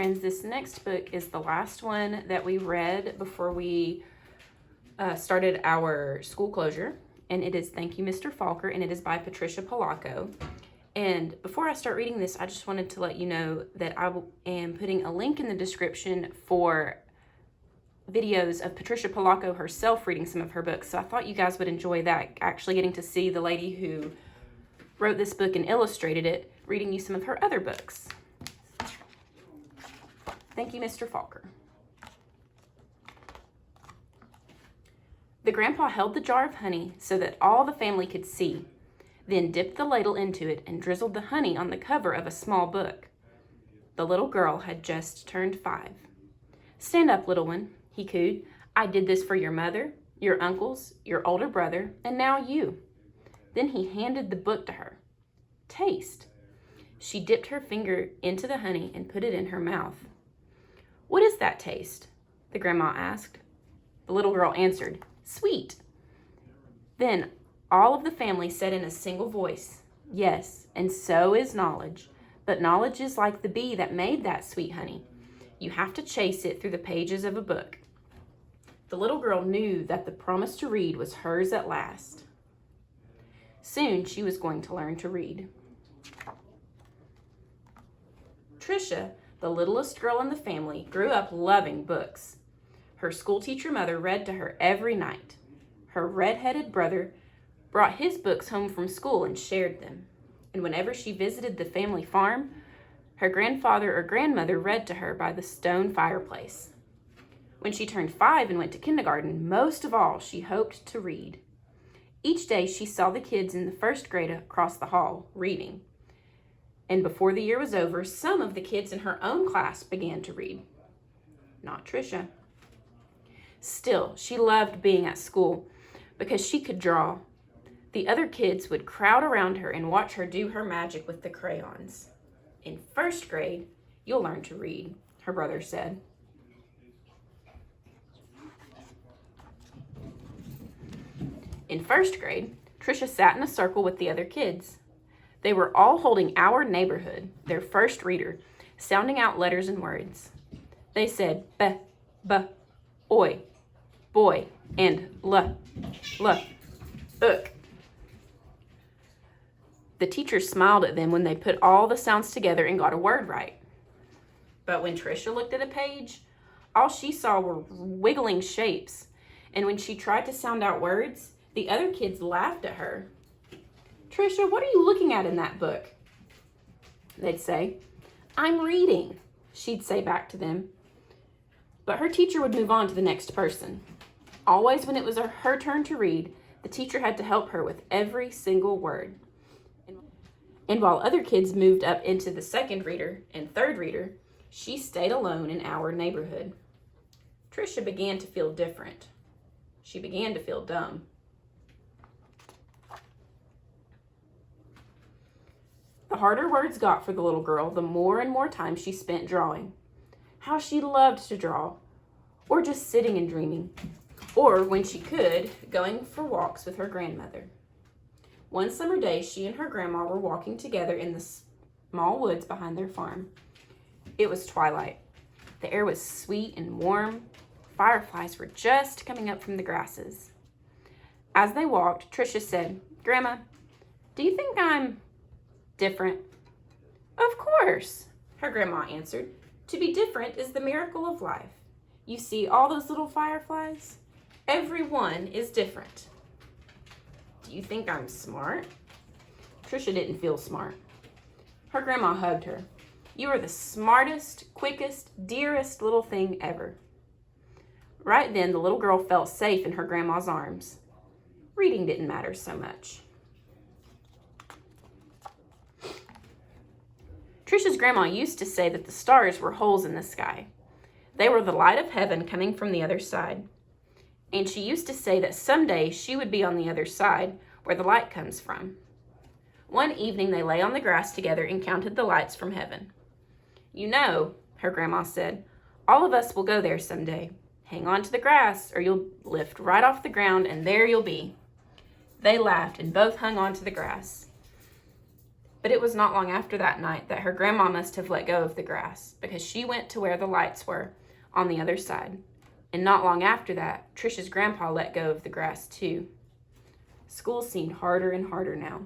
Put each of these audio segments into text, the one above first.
friends, this next book is the last one that we read before we started our school closure, and it is Thank You, Mr. Falker, and it is by Patricia Polacco. And before I start reading this, I just wanted to let you know that I am putting a link in the description for videos of Patricia Polacco herself reading some of her books. So I thought you guys would enjoy that, actually getting to see the lady who wrote this book and illustrated it, reading you some of her other books. Thank You, Mr. Falker. The grandpa held the jar of honey so that all the family could see, then dipped the ladle into it and drizzled the honey on the cover of a small book. The little girl had just turned 5. "Stand up, little one," he cooed. "I did this for your mother, your uncles, your older brother, and now you." Then he handed the book to her. "Taste." She dipped her finger into the honey and put it in her mouth. "What is that taste?" the grandma asked. The little girl answered, "Sweet." Then all of the family said in a single voice, "Yes, and so is knowledge. But knowledge is like the bee that made that sweet honey. You have to chase it through the pages of a book." The little girl knew that the promise to read was hers at last. Soon she was going to learn to read. Tricia, the littlest girl in the family, grew up loving books. Her schoolteacher mother read to her every night. Her red-headed brother brought his books home from school and shared them. And whenever she visited the family farm, her grandfather or grandmother read to her by the stone fireplace. When she turned 5 and went to kindergarten, most of all, she hoped to read. Each day she saw the kids in the first grade across the hall reading. And before the year was over, some of the kids in her own class began to read. Not Tricia. Still, she loved being at school because she could draw. The other kids would crowd around her and watch her do her magic with the crayons. "In first grade, you'll learn to read," her brother said. In first grade, Tricia sat in a circle with the other kids. They were all holding Our Neighborhood, their first reader, sounding out letters and words. They said b, oi, boy, and l, ook. The teacher smiled at them when they put all the sounds together and got a word right. But when Tricia looked at a page, all she saw were wiggling shapes. And when she tried to sound out words, the other kids laughed at her. "Tricia, what are you looking at in that book?" They'd say. "I'm reading," she'd say back to them. But her teacher would move on to the next person. Always when it was her turn to read, the teacher had to help her with every single word. And while other kids moved up into the second reader and third reader, she stayed alone in Our Neighborhood. Tricia began to feel different. She began to feel dumb. The harder words got for the little girl, the more and more time she spent drawing. How she loved to draw, or just sitting and dreaming, or when she could, going for walks with her grandmother. One summer day, she and her grandma were walking together in the small woods behind their farm. It was twilight. The air was sweet and warm. Fireflies were just coming up from the grasses. As they walked, Tricia said, "Grandma, do you think I'm different?" "Of course," her grandma answered. "To be different is the miracle of life. You see all those little fireflies? Every one is different." "Do you think I'm smart?" Tricia didn't feel smart. Her grandma hugged her. "You are the smartest, quickest, dearest little thing ever." Right then, the little girl felt safe in her grandma's arms. Reading didn't matter so much. Tricia's grandma used to say that the stars were holes in the sky. They were the light of heaven coming from the other side. And she used to say that someday she would be on the other side, where the light comes from. One evening they lay on the grass together and counted the lights from heaven. "You know," her grandma said, "all of us will go there someday. Hang on to the grass or you'll lift right off the ground and there you'll be." They laughed and both hung on to the grass. But it was not long after that night that her grandma must have let go of the grass, because she went to where the lights were on the other side. And not long after that, Trisha's grandpa let go of the grass too. School seemed harder and harder now.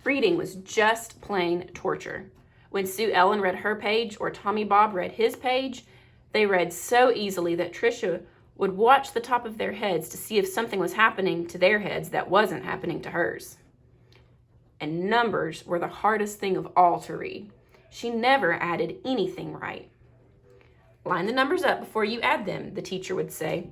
Reading was just plain torture. When Sue Ellen read her page or Tommy Bob read his page, they read so easily that Trisha would watch the top of their heads to see if something was happening to their heads that wasn't happening to hers. And numbers were the hardest thing of all to read. She never added anything right. Line the numbers up before you add them, the teacher would say.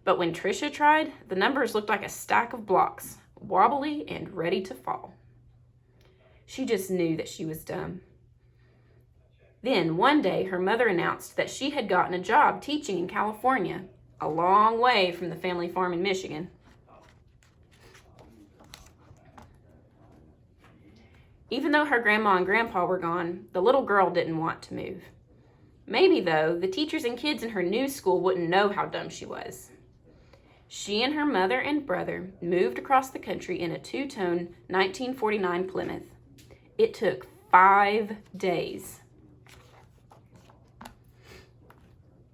But when Trisha tried, the numbers looked like a stack of blocks, wobbly and ready to fall. She just knew that she was dumb. Then one day her mother announced that she had gotten a job teaching in California, a long way from the family farm in Michigan. Even though her grandma and grandpa were gone, the little girl didn't want to move. Maybe, though, the teachers and kids in her new school wouldn't know how dumb she was. She and her mother and brother moved across the country in a two-tone 1949 Plymouth. It took 5 days.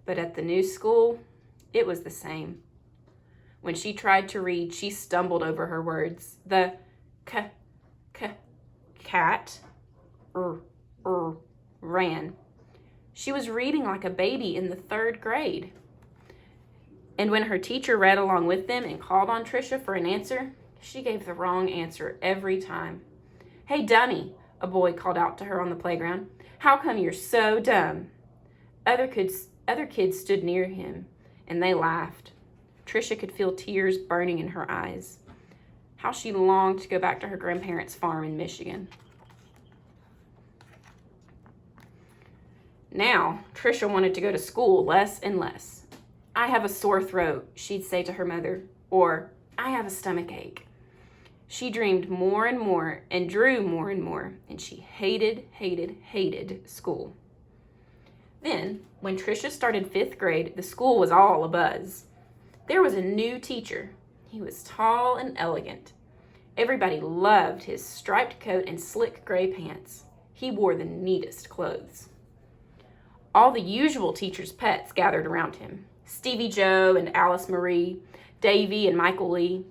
But at the new school, it was the same. When she tried to read, she stumbled over her words. The cat ran. She was reading like a baby in the 3rd grade. And when her teacher read along with them and called on Trisha for an answer, she gave the wrong answer every time. "Hey, dummy," a boy called out to her on the playground. "How come you're so dumb?" Other kids stood near him, and they laughed. Trisha could feel tears burning in her eyes. How she longed to go back to her grandparents' farm in Michigan. Now, Trisha wanted to go to school less and less. "I have a sore throat," she'd say to her mother, or "I have a stomach ache." She dreamed more and more and drew more and more, and she hated school. Then, when Trisha started 5th grade, the school was all abuzz. There was a new teacher. He was tall and elegant. Everybody loved his striped coat and slick gray pants. He wore the neatest clothes. All the usual teachers' pets gathered around him. Stevie Joe and Alice Marie, Davy and Michael Lee.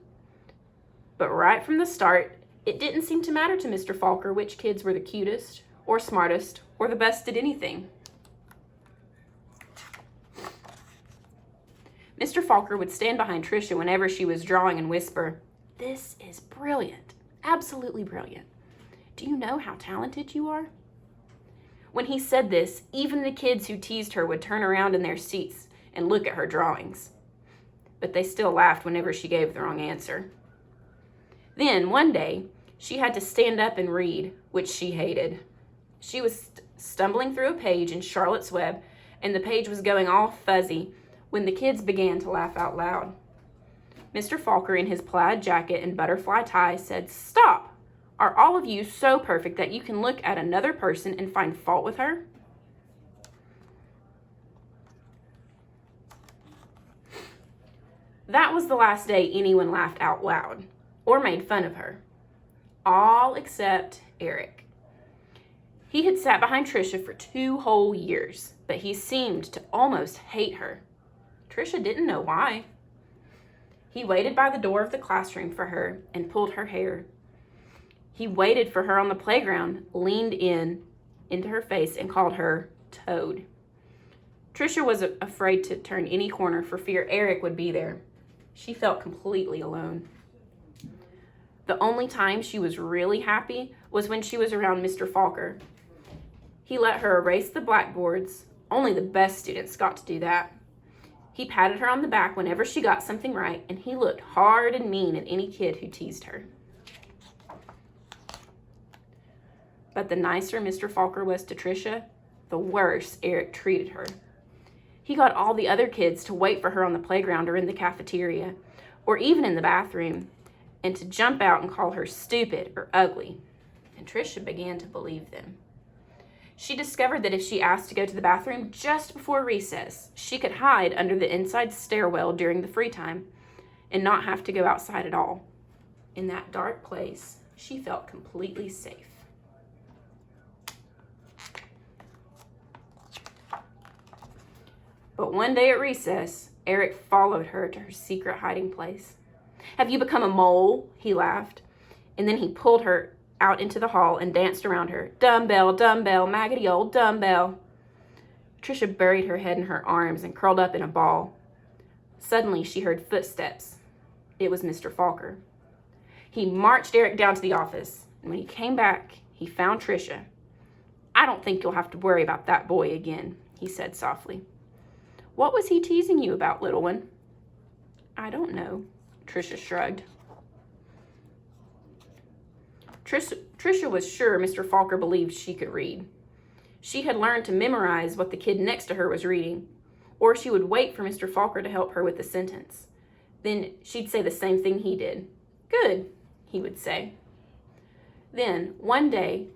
But right from the start, it didn't seem to matter to Mr. Falker which kids were the cutest, or smartest, or the best at anything. Mr. Falker would stand behind Trisha whenever she was drawing and whisper, "This is brilliant, absolutely brilliant. Do you know how talented you are?" When he said this, even the kids who teased her would turn around in their seats and look at her drawings. But they still laughed whenever she gave the wrong answer. Then, one day, she had to stand up and read, which she hated. She was stumbling through a page in Charlotte's Web, and the page was going all fuzzy when the kids began to laugh out loud. Mr. Falker, in his plaid jacket and butterfly tie, said, "Stop! Are all of you so perfect that you can look at another person and find fault with her?" That was the last day anyone laughed out loud or made fun of her. All except Eric. He had sat behind Trisha for 2 whole years, but he seemed to almost hate her. Trisha didn't know why. He waited by the door of the classroom for her and pulled her hair. He waited for her on the playground, leaned into her face, and called her Toad. Trisha was afraid to turn any corner for fear Eric would be there. She felt completely alone. The only time she was really happy was when she was around Mr. Falker. He let her erase the blackboards. Only the best students got to do that. He patted her on the back whenever she got something right, and he looked hard and mean at any kid who teased her. But the nicer Mr. Falker was to Trisha, the worse Eric treated her. He got all the other kids to wait for her on the playground or in the cafeteria, or even in the bathroom, and to jump out and call her stupid or ugly. And Trisha began to believe them. She discovered that if she asked to go to the bathroom just before recess, she could hide under the inside stairwell during the free time and not have to go outside at all. In that dark place, she felt completely safe. But one day at recess, Eric followed her to her secret hiding place. "Have you become a mole?" he laughed. And then he pulled her out into the hall and danced around her. "Dumbbell, dumbbell, maggoty old dumbbell." Tricia buried her head in her arms and curled up in a ball. Suddenly, she heard footsteps. It was Mr. Falker. He marched Eric down to the office, and when he came back, he found Tricia. "I don't think you'll have to worry about that boy again," he said softly. "What was he teasing you about, little one?" "I don't know," Tricia shrugged. Tricia was sure Mr. Falker believed she could read. She had learned to memorize what the kid next to her was reading, or she would wait for Mr. Falker to help her with the sentence. Then she'd say the same thing he did. "Good," he would say. Then, one day,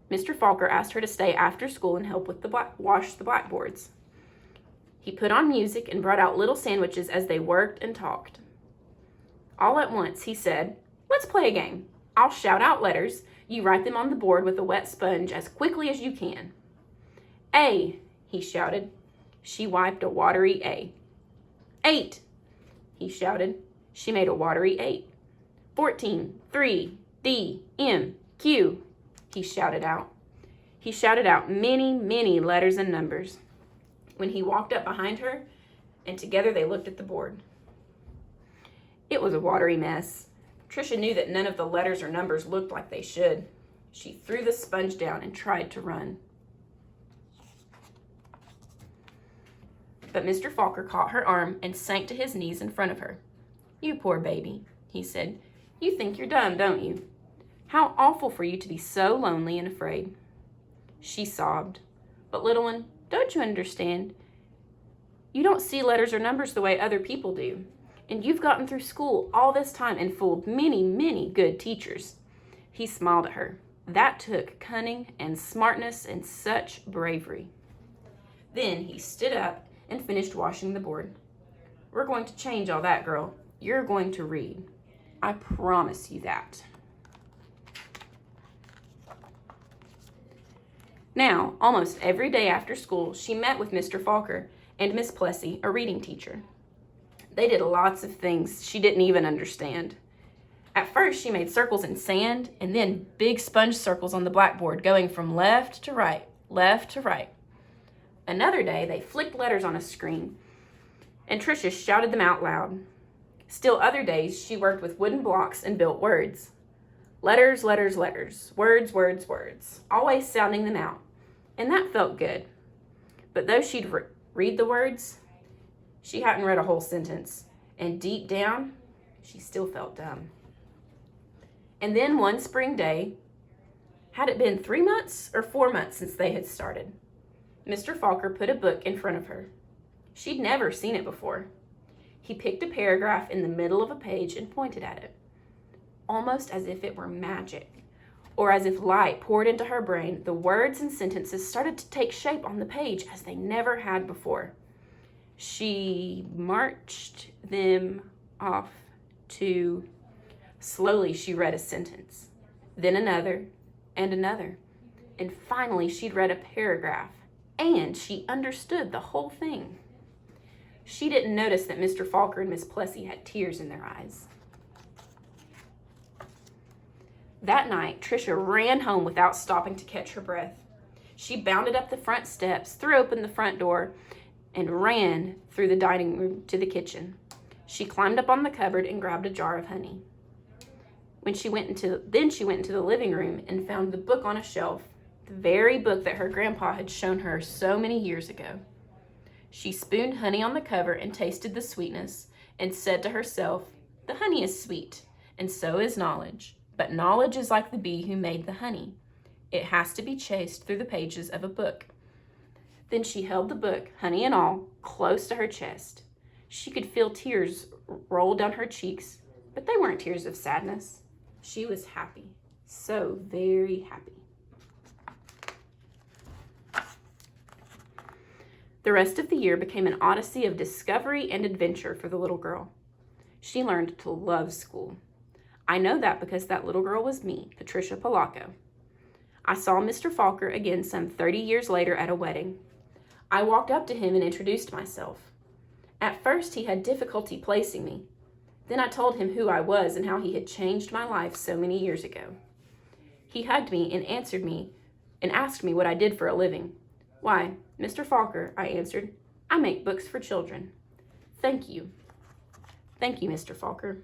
Mr. Falker asked her to stay after school and help with wash the blackboards. He put on music and brought out little sandwiches as they worked and talked. All at once, he said, "Let's play a game. I'll shout out letters. You write them on the board with a wet sponge as quickly as you can." "A," he shouted. She wiped a watery A. "8," he shouted. She made a watery 8. 14, 3, D, M, Q, he shouted out. He shouted out many, many letters and numbers. When he walked up behind her, and together they looked at the board. It was a watery mess. Tricia knew that none of the letters or numbers looked like they should. She threw the sponge down and tried to run. But Mr. Falker caught her arm and sank to his knees in front of her. "You poor baby," he said. "You think you're dumb, don't you? How awful for you to be so lonely and afraid." She sobbed. "But little one, don't you understand? You don't see letters or numbers the way other people do. And you've gotten through school all this time and fooled many, many good teachers." He smiled at her. That took cunning and smartness and such bravery. Then he stood up and finished washing the board. "We're going to change all that, girl. You're going to read. I promise you that." Now, almost every day after school, she met with Mr. Falker and Miss Plessy, a reading teacher. They did lots of things she didn't even understand. At first, she made circles in sand and then big sponge circles on the blackboard, going from left to right, left to right. Another day, they flicked letters on a screen, and Tricia shouted them out loud. Still other days, she worked with wooden blocks and built words. Letters, letters, letters, words, words, words, always sounding them out. And that felt good. But though she'd read the words, she hadn't read a whole sentence. And deep down, she still felt dumb. And then one spring day, had it been 3 months or 4 months since they had started, Mr. Falker put a book in front of her. She'd never seen it before. He picked a paragraph in the middle of a page and pointed at it, almost as if it were magic, or as if light poured into her brain. The words and sentences started to take shape on the page as they never had before. She marched them off to... Slowly, she read a sentence, then another, and another. And finally, she'd read a paragraph, and she understood the whole thing. She didn't notice that Mr. Falker and Miss Plessy had tears in their eyes. That night, Tricia ran home without stopping to catch her breath. She bounded up the front steps, threw open the front door, and ran through the dining room to the kitchen. She climbed up on the cupboard and grabbed a jar of honey. Then she went into the living room and found the book on a shelf, the very book that her grandpa had shown her so many years ago. She spooned honey on the cover and tasted the sweetness and said to herself, "The honey is sweet, and so is knowledge. But knowledge is like the bee who made the honey. It has to be chased through the pages of a book." Then she held the book, honey and all, close to her chest. She could feel tears roll down her cheeks, but they weren't tears of sadness. She was happy, so very happy. The rest of the year became an odyssey of discovery and adventure for the little girl. She learned to love school. I know that because that little girl was me, Patricia Polacco. I saw Mr. Falker again some 30 years later at a wedding. I walked up to him and introduced myself. At first, he had difficulty placing me. Then I told him who I was and how he had changed my life so many years ago. He hugged me and answered me and asked me what I did for a living. Why, Mr. Falker, I answered, I make books for children. Thank you. Thank you, Mr. Falker.